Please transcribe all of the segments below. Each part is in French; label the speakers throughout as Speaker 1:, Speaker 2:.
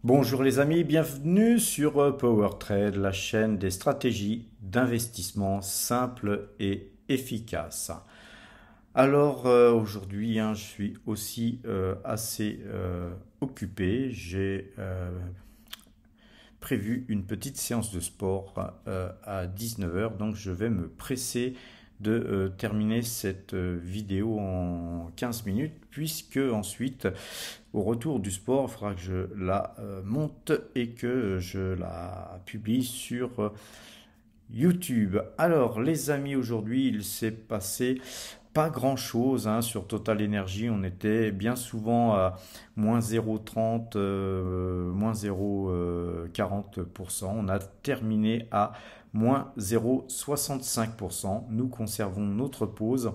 Speaker 1: Bonjour les amis, bienvenue sur PowerTrade, la chaîne des stratégies d'investissement simples et efficaces. Alors aujourd'hui, je suis aussi assez occupé. J'ai prévu une petite séance de sport à 19 heures, donc je vais me presser de terminer cette vidéo en 15 minutes, puisque ensuite, au retour du sport, il faudra que je la monte et que je la publie sur YouTube. Alors les amis, aujourd'hui il s'est passé pas grand chose sur Total Energy. On était bien souvent à moins 0,30, moins 0,40%. On a terminé à moins 0,65%. Nous conservons notre pause.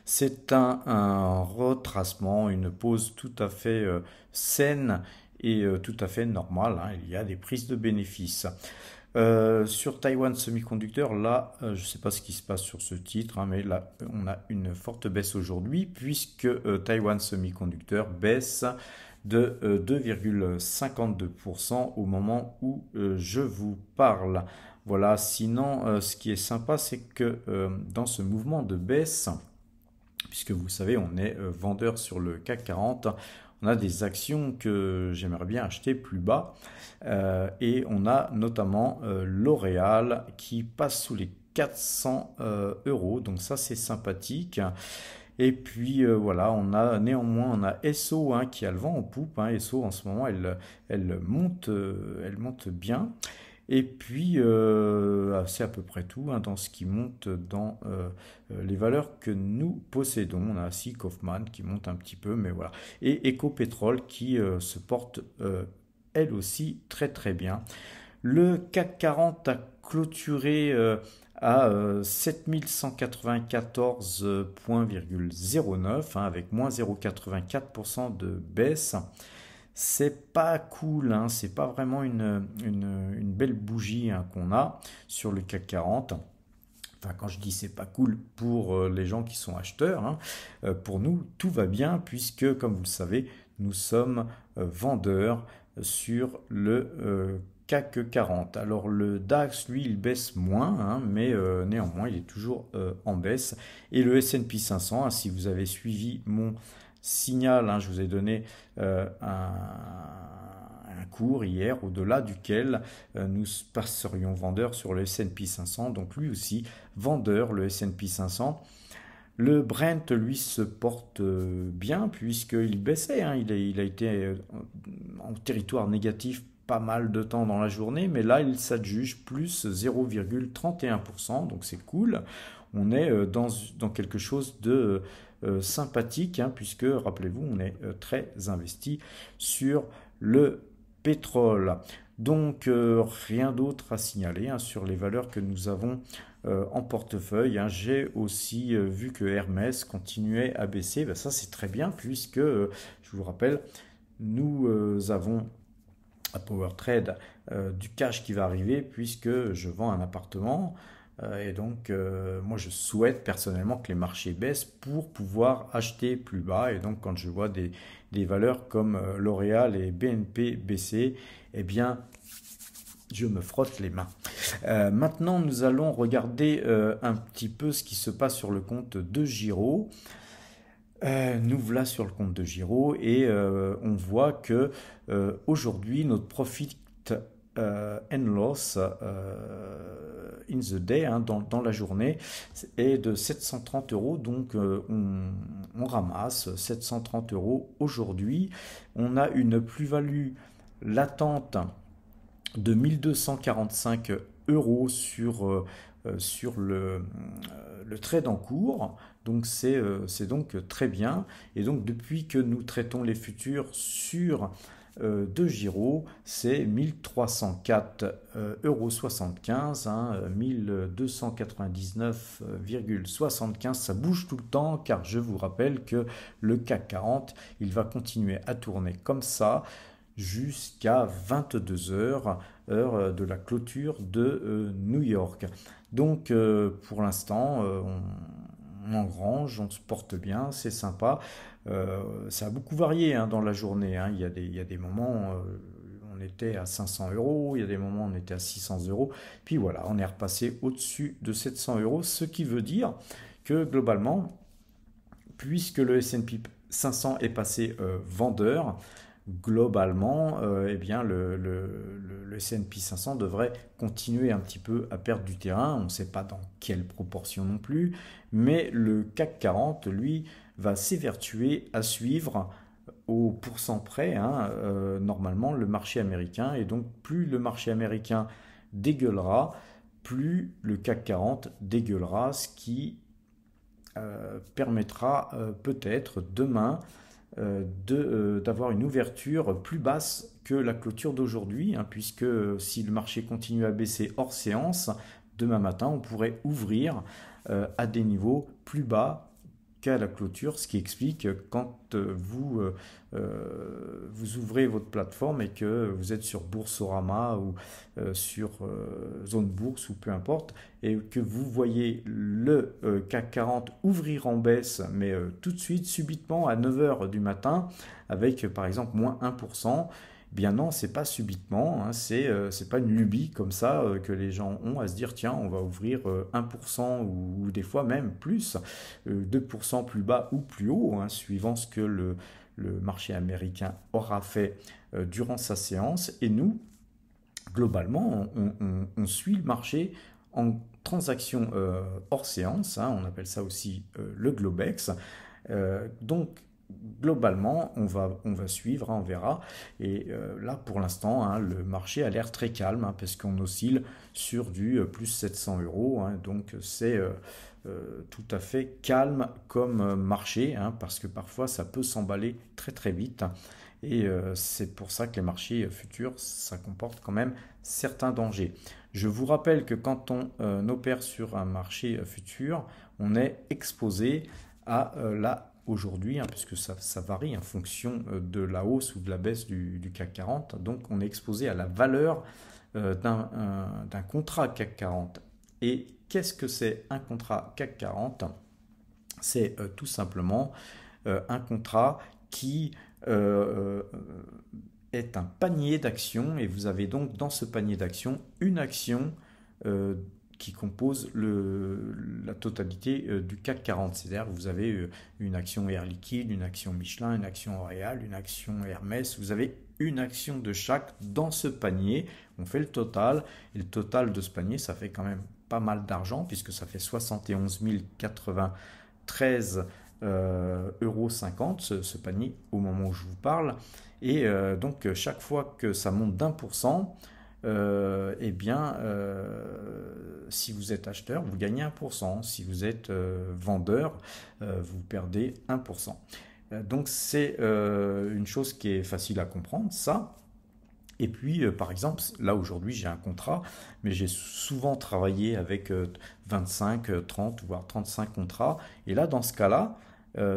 Speaker 1: C'est un retracement, une pause tout à fait saine et tout à fait normale. Il y a des prises de bénéfices. Sur Taiwan Semiconductor, là, je ne sais pas ce qui se passe sur ce titre, mais là, on a une forte baisse aujourd'hui, puisque Taiwan Semiconductor baisse de 2,52% au moment où je vous parle. Voilà, sinon, ce qui est sympa, c'est que dans ce mouvement de baisse, puisque vous savez, on est vendeur sur le CAC 40, on a des actions que j'aimerais bien acheter plus bas. Et on a notamment L'Oréal qui passe sous les 400 euros. Donc ça, c'est sympathique. Et puis voilà, on a Esso qui a le vent en poupe. Esso en ce moment, elle monte bien. Et puis, c'est à peu près tout dans ce qui monte dans les valeurs que nous possédons. On a aussi Kaufmann qui monte un petit peu, mais voilà. Et Ecopétrol qui se porte elle aussi très très bien. Le CAC 40 a clôturé à 7194,09 avec moins 0,84% de baisse. C'est pas cool, c'est pas vraiment une belle bougie qu'on a sur le CAC 40. Enfin, quand je dis c'est pas cool pour les gens qui sont acheteurs, pour nous tout va bien puisque, comme vous le savez, nous sommes vendeurs sur le CAC 40. Alors le DAX, lui, il baisse moins, mais néanmoins, il est toujours en baisse. Et le S&P 500, si vous avez suivi mon signal, je vous ai donné un cours hier au-delà duquel nous passerions vendeurs sur le S&P 500, donc lui aussi vendeur le S&P 500. Le Brent, lui, se porte bien puisqu'il baissait, il a été en territoire négatif pas mal de temps dans la journée, mais là il s'adjuge plus 0,31%, donc c'est cool. On est dans quelque chose de sympathique, puisque, rappelez-vous, on est très investi sur le pétrole. Donc, rien d'autre à signaler sur les valeurs que nous avons en portefeuille. J'ai aussi vu que Hermès continuait à baisser. Ça, c'est très bien, puisque, je vous rappelle, nous avons à PowerTrade du cash qui va arriver, puisque je vends un appartement. Et donc, moi, je souhaite personnellement que les marchés baissent pour pouvoir acheter plus bas. Et donc, quand je vois des valeurs comme L'Oréal et BNP baisser, eh bien, je me frotte les mains. Maintenant, nous allons regarder un petit peu ce qui se passe sur le compte de Giro. Nous voilà sur le compte de Giro et on voit que aujourd'hui, notre profit and loss in the day, dans la journée, est de 730 euros. Donc on ramasse 730 euros aujourd'hui. On a une plus-value latente de 1245 euros sur le trade en cours. Donc c'est donc très bien. Et donc depuis que nous traitons les futurs sur de Giro, c'est 1304,75 €, 1299,75. Ça bouge tout le temps car je vous rappelle que le CAC 40, il va continuer à tourner comme ça jusqu'à 22 heures, heure de la clôture de New York. Donc pour l'instant, on engrange, on se porte bien, c'est sympa. Ça a beaucoup varié hein, dans la journée. Hein. Il y a des moments, on était à 500 euros, il y a des moments, on était à 600 euros. Puis voilà, on est repassé au-dessus de 700 euros, ce qui veut dire que globalement, puisque le S&P 500 est passé vendeur, globalement, eh bien le S&P 500 devrait continuer un petit peu à perdre du terrain. On ne sait pas dans quelle proportion non plus, mais le CAC 40, lui, va s'évertuer à suivre au pourcent près, hein, normalement, le marché américain. Et donc, plus le marché américain dégueulera, plus le CAC 40 dégueulera, ce qui permettra peut-être demain d'avoir une ouverture plus basse que la clôture d'aujourd'hui, hein, puisque si le marché continue à baisser hors séance, demain matin, on pourrait ouvrir à des niveaux plus bas qu'à la clôture, ce qui explique que quand vous ouvrez votre plateforme et que vous êtes sur Boursorama ou sur Zone Bourse ou peu importe, et que vous voyez le CAC 40 ouvrir en baisse, mais tout de suite, subitement, à 9 heures du matin, avec par exemple moins 1%, bien non, c'est pas subitement, hein, c'est pas une lubie comme ça que les gens ont à se dire tiens, on va ouvrir 1% ou des fois même plus, 2% plus bas ou plus haut, hein, suivant ce que le marché américain aura fait durant sa séance. Et nous, globalement, on suit le marché en transaction hors séance, hein, on appelle ça aussi le Globex. Donc, globalement, on va suivre, hein, on verra. Et là, pour l'instant, hein, le marché a l'air très calme, hein, parce qu'on oscille sur du plus 700 euros. Hein, donc, c'est tout à fait calme comme marché, hein, parce que parfois, ça peut s'emballer très très vite. Et c'est pour ça que les marchés futurs, ça comporte quand même certains dangers. Je vous rappelle que quand on opère sur un marché futur, on est exposé à la aujourd'hui, hein, puisque ça varie en fonction de la hausse ou de la baisse du CAC 40. Donc, on est exposé à la valeur d'un contrat CAC 40. Et qu'est-ce que c'est un contrat CAC 40? C'est tout simplement un contrat qui est un panier d'actions, et vous avez donc dans ce panier d'actions une action qui compose la totalité du CAC 40. C'est-à-dire que vous avez une action Air Liquide, une action Michelin, une action L'Oréal, une action Hermès. Vous avez une action de chaque dans ce panier. On fait le total. Et le total de ce panier, ça fait quand même pas mal d'argent, puisque ça fait 71 093 euros 50, ce panier, au moment où je vous parle. Et donc, chaque fois que ça monte d'1%, eh bien, si vous êtes acheteur, vous gagnez 1%. Si vous êtes vendeur, vous perdez 1%. Donc, c'est une chose qui est facile à comprendre, ça. Et puis, par exemple, là aujourd'hui, j'ai un contrat, mais j'ai souvent travaillé avec 25, 30, voire 35 contrats. Et là, dans ce cas-là,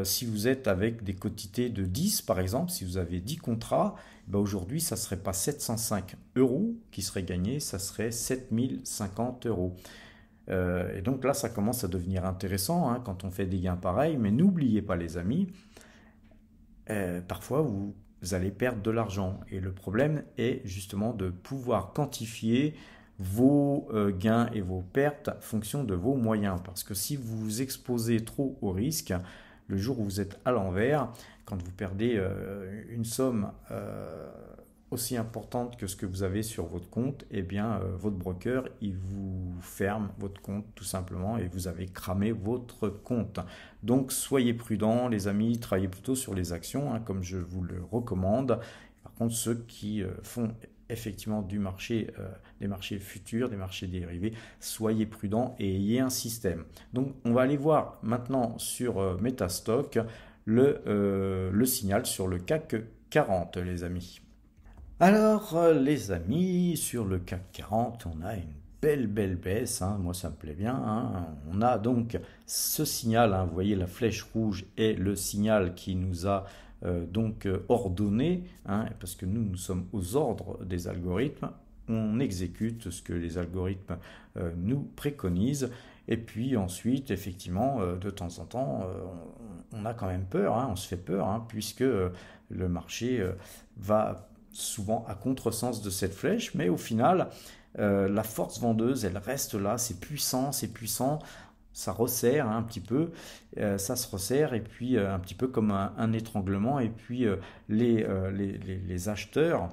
Speaker 1: si vous êtes avec des quotités de 10, par exemple, si vous avez 10 contrats, ben aujourd'hui, ça ne serait pas 705 euros qui seraient gagnés, ça serait 7050 euros. Et donc là, ça commence à devenir intéressant, hein, quand on fait des gains pareils. Mais n'oubliez pas, les amis, parfois, vous allez perdre de l'argent. Et le problème est justement de pouvoir quantifier vos gains et vos pertes en fonction de vos moyens. Parce que si vous vous exposez trop au risque, le jour où vous êtes à l'envers, quand vous perdez une somme aussi importante que ce que vous avez sur votre compte, eh bien, votre broker, il vous ferme votre compte tout simplement et vous avez cramé votre compte. Donc, soyez prudents, les amis, travaillez plutôt sur les actions, hein, comme je vous le recommande. Par contre, ceux qui font effectivement du marché, des marchés futurs, des marchés dérivés, soyez prudents et ayez un système. Donc, on va aller voir maintenant sur Metastock le signal sur le CAC 40, les amis. Alors, les amis, sur le CAC 40, on a une belle baisse, hein. Moi ça me plaît bien, hein. On a donc ce signal, hein. Vous voyez la flèche rouge est le signal qui nous a donc ordonné, hein, parce que nous sommes aux ordres des algorithmes. on exécute ce que les algorithmes nous préconisent. Et puis ensuite, effectivement, de temps en temps, on a quand même peur, hein, on se fait peur, hein, puisque le marché va souvent à contresens de cette flèche, mais au final, la force vendeuse, elle reste là, c'est puissant, ça resserre, hein, un petit peu, ça se resserre, et puis un petit peu comme un étranglement, et puis les acheteurs,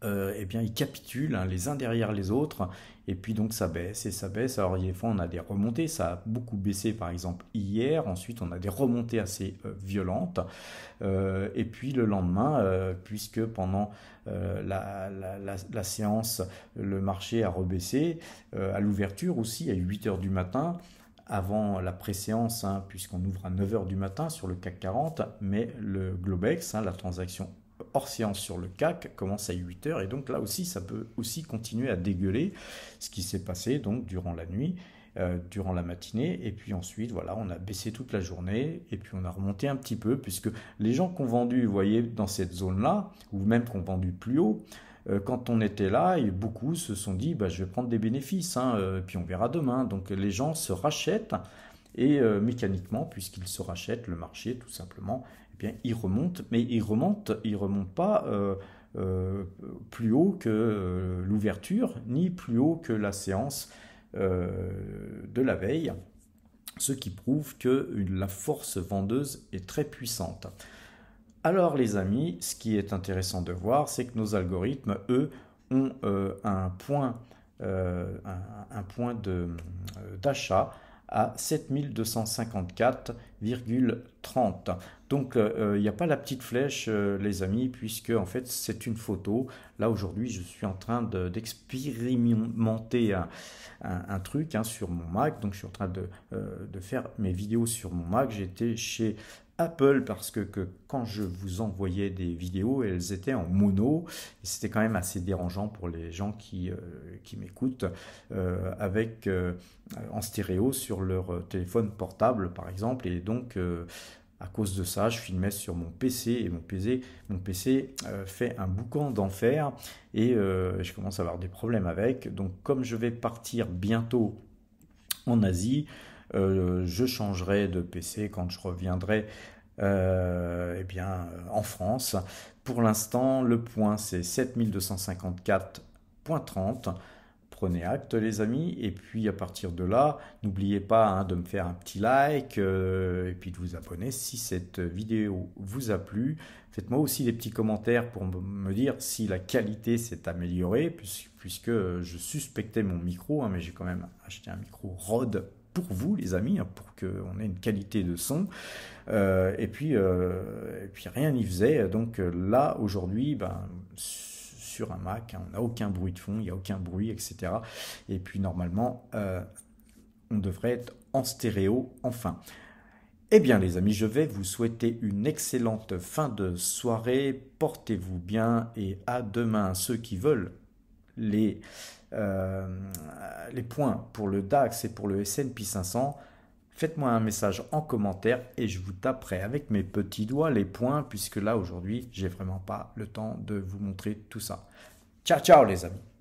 Speaker 1: eh bien, ils capitulent, hein, les uns derrière les autres, et puis donc ça baisse et ça baisse. Alors des fois on a des remontées, ça a beaucoup baissé par exemple hier, ensuite on a des remontées assez violentes, et puis le lendemain, puisque pendant la séance, le marché a rebaissé, à l'ouverture aussi à 8 heures du matin, avant la préséance, hein, puisqu'on ouvre à 9 heures du matin sur le CAC 40, mais le Globex, hein, la transaction hors séance sur le CAC commence à 8 heures, et donc là aussi ça peut aussi continuer à dégueuler, ce qui s'est passé donc durant la nuit, durant la matinée, et puis ensuite voilà, on a baissé toute la journée, et puis on a remonté un petit peu, puisque les gens qui ont vendu, vous voyez, dans cette zone-là, ou même qui ont vendu plus haut, quand on était là, et beaucoup se sont dit bah, je vais prendre des bénéfices, hein, puis on verra demain. Donc les gens se rachètent, et mécaniquement, puisqu'ils se rachètent, le marché tout simplement, eh bien, il remonte, mais il remonte pas plus haut que l'ouverture, ni plus haut que la séance de la veille, ce qui prouve que la force vendeuse est très puissante. Alors les amis, ce qui est intéressant de voir, c'est que nos algorithmes, eux, ont un point d'achat à 7254,30. Donc il n'y a pas la petite flèche, les amis, puisque en fait c'est une photo. Là aujourd'hui je suis en train d'expérimenter un truc, hein, sur mon Mac. Donc je suis en train de faire mes vidéos sur mon Mac. J'étais chez Apple parce que quand je vous envoyais des vidéos, elles étaient en mono, et c'était quand même assez dérangeant pour les gens qui m'écoutent avec en stéréo sur leur téléphone portable par exemple, et donc à cause de ça je filmais sur mon PC, et mon PC fait un boucan d'enfer, et je commence à avoir des problèmes avec. Donc comme je vais partir bientôt en Asie, je changerai de PC quand je reviendrai eh bien, en France. Pour l'instant, le point c'est 7254,30. Prenez acte les amis, et puis à partir de là, n'oubliez pas, hein, de me faire un petit like, et puis de vous abonner si cette vidéo vous a plu. Faites-moi aussi des petits commentaires pour me dire si la qualité s'est améliorée, puisque je suspectais mon micro, hein, mais j'ai quand même acheté un micro Rode pour vous les amis, hein, pour qu'on ait une qualité de son, et puis rien n'y faisait. Donc là aujourd'hui, ben, sur un Mac, hein, on n'a aucun bruit de fond, il n'y a aucun bruit, etc. Et puis normalement on devrait être en stéréo enfin. Eh bien les amis, je vais vous souhaiter une excellente fin de soirée, portez-vous bien, et à demain. Ceux qui veulent les points pour le DAX et pour le S&P 500, faites-moi un message en commentaire et je vous taperai avec mes petits doigts les points, puisque là aujourd'hui j'ai vraiment pas le temps de vous montrer tout ça. Ciao ciao les amis.